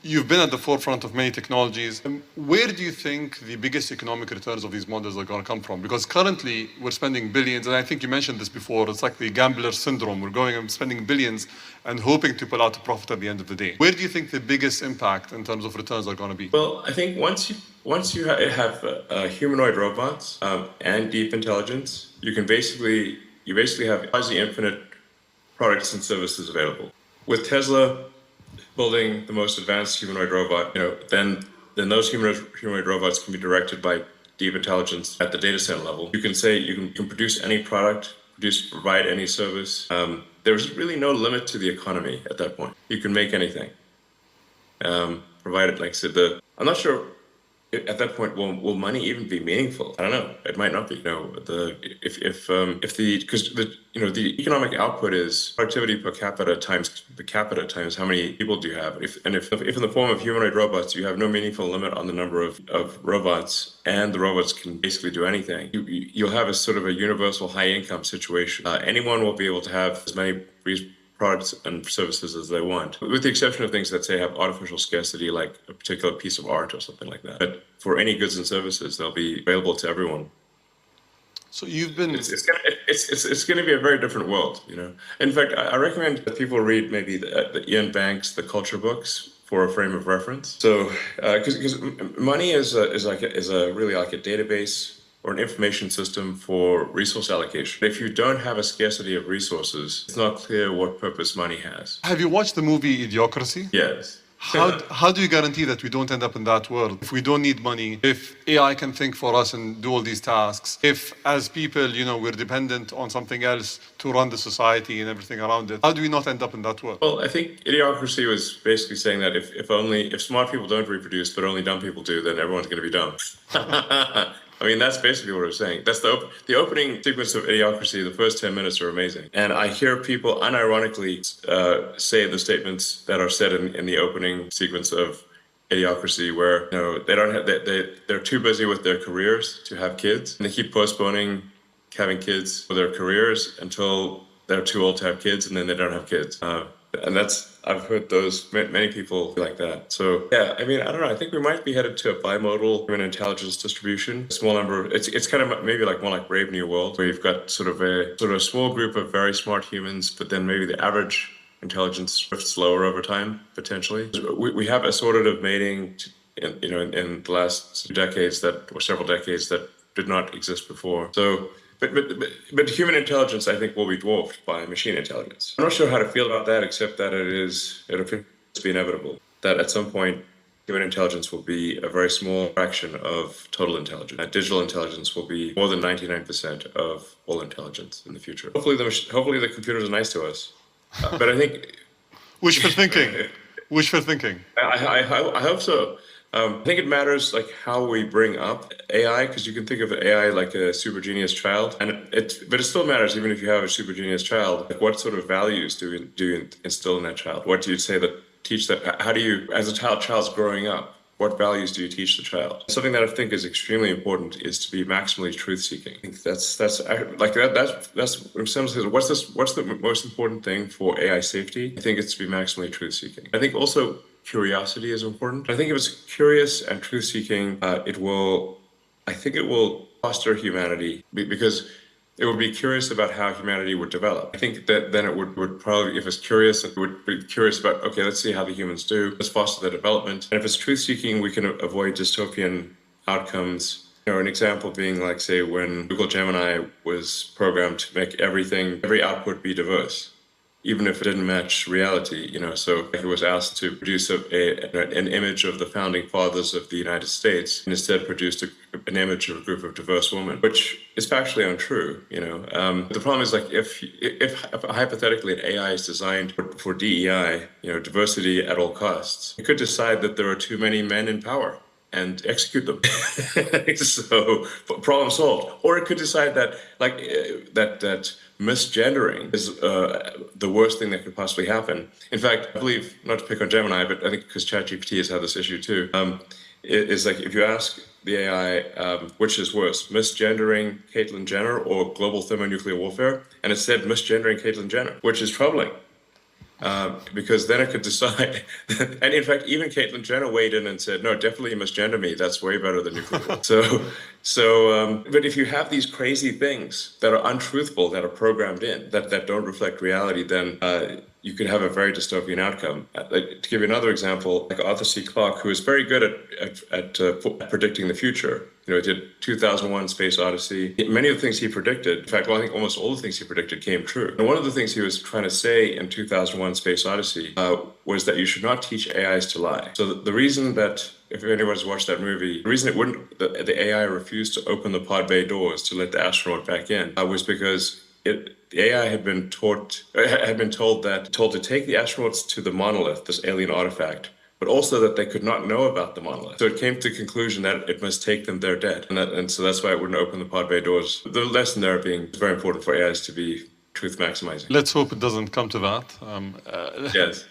You've been at the forefront of many technologies. Where do you think the biggest economic returns of these models are going to come from? Because currently we're spending billions, and I think you mentioned this before, it's like the gambler syndrome. We're going and spending billions and hoping to pull out a profit at the end of the day. Where do you think the biggest impact in terms of returns are going to be? Well, I think once you have humanoid robots and deep intelligence, you basically have quasi infinite products and services available. With Tesla building the most advanced humanoid robot, then those humanoid robots can be directed by deep intelligence at the data center level. You can say you can produce any product, provide any service. There's really no limit to the economy at that point. You can make anything, provided, like I said, I'm not sure. At that point, will money even be meaningful? I don't know. It might not be. Because the economic output is productivity per capita times how many people do you have. If in the form of humanoid robots, you have no meaningful limit on the number of robots, and the robots can basically do anything, you'll have a sort of a universal high income situation. Anyone will be able to have as many products and services as they want, with the exception of things that say have artificial scarcity, like a particular piece of art or something like that. But for any goods and services, they'll be available to everyone. So you've been... It's going to be a very different world, In fact, I recommend that people read maybe the Ian Banks, the culture books, for a frame of reference. So, because money is really like a database or an information system for resource allocation. If you don't have a scarcity of resources, it's not clear what purpose money has. Have you watched the movie Idiocracy? Yes. How do you guarantee that we don't end up in that world? If we don't need money, if AI can think for us and do all these tasks, if as people, we're dependent on something else to run the society and everything around it, how do we not end up in that world? Well, I think Idiocracy was basically saying that if smart people don't reproduce, but only dumb people do, then everyone's going to be dumb. I mean, that's basically what I was saying. That's the opening sequence of Idiocracy. The first 10 minutes are amazing. And I hear people unironically say the statements that are said in the opening sequence of Idiocracy, where they don't have they're too busy with their careers to have kids, and they keep postponing having kids for their careers until they're too old to have kids, and then they don't have kids. And I've heard many people like that. So yeah, I mean, I don't know. I think we might be headed to a bimodal human intelligence distribution. A small number. It's kind of maybe like more like Brave New World, where you've got sort of a small group of very smart humans, but then maybe the average intelligence drifts lower over time, potentially. We have assortative mating, in the last several decades that did not exist before. So. But human intelligence, I think, will be dwarfed by machine intelligence. I'm not sure how to feel about that, except that it appears to be inevitable. That at some point, human intelligence will be a very small fraction of total intelligence. Digital intelligence will be more than 99% of all intelligence in the future. Hopefully the computers are nice to us. But I think... Wishful thinking. Wishful thinking. I hope so. I think it matters like how we bring up AI, because you can think of AI like a super genius child, but it still matters even if you have a super genius child. Like, what sort of values do you instill in that child? What do you say that teach that? How do you, as a child's growing up, what values do you teach the child? Something that I think is extremely important is to be maximally truth-seeking. I think that's in some sense, what's the most important thing for AI safety? I think it's to be maximally truth-seeking. I think also curiosity is important. I think if it's curious and truth-seeking, it will foster humanity, because it would be curious about how humanity would develop. I think that then it would probably, if it's curious, it would be curious about, okay, let's see how the humans do. Let's foster their development. And if it's truth-seeking, we can avoid dystopian outcomes. An example being, like, say, when Google Gemini was programmed to make every output be diverse, even if it didn't match reality, So he was asked to produce an image of the founding fathers of the United States, and instead produced an image of a group of diverse women, which is factually untrue, The problem is, like, if hypothetically an AI is designed for DEI, diversity at all costs, it could decide that there are too many men in power and execute them. So problem solved. Or it could decide that that misgendering is the worst thing that could possibly happen. In fact, I believe, not to pick on Gemini, but I think because ChatGPT has had this issue too, it's like, if you ask the AI, which is worse, misgendering Caitlyn Jenner or global thermonuclear warfare, and it said misgendering Caitlyn Jenner, which is troubling. because then it could decide. And in fact, even Caitlyn Jenner weighed in and said, no, definitely you must gender me. That's way better than nuclear war. But if you have these crazy things that are untruthful, that are programmed in, that don't reflect reality, then you could have a very dystopian outcome. To give you another example, like Arthur C. Clarke, who is very good at predicting the future. He did 2001: Space Odyssey. Many of the things he predicted, in fact, I think almost all the things he predicted came true. And one of the things he was trying to say in 2001: Space Odyssey was that you should not teach AIs to lie. So the reason that, if anyone's watched that movie, the reason the AI refused to open the pod bay doors to let the astronaut back in was because the AI had been told to take the astronauts to the monolith, this alien artifact, but also that they could not know about the monolith. So it came to the conclusion that it must take them there dead. And so that's why it wouldn't open the pod bay doors. The lesson there being it's very important for AIs to be truth maximizing. Let's hope it doesn't come to that. Yes.